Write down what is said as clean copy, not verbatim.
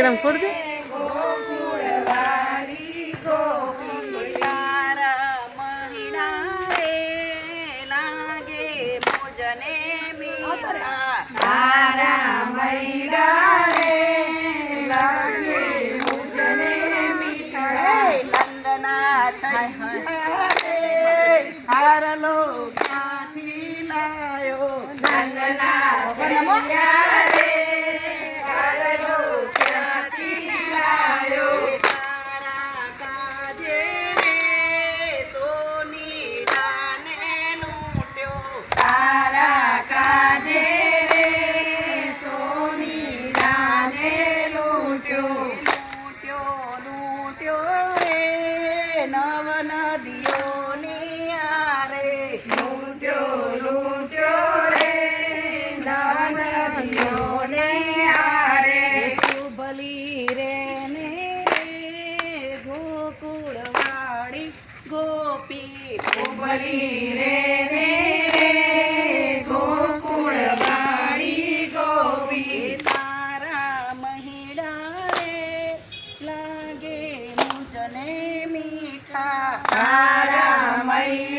કેમ ખોડ દે હારલો ક્યાંથી લાયો તારા કાજે રે સોની દાને લૂટ્યો તારા કાજે રે સોની દાને લૂટ્યો લૂટ્યો રે નવ નદીઓની આરે લૂટ્યો રે નવ નદીઓની આરે ભલી રે ને ગોકુળવાળી ગોપી ભલી રે ને ગોકુળવાળી ગોપી તારા મહિડા રે લાગે મુજને મીઠા તારા મહિડા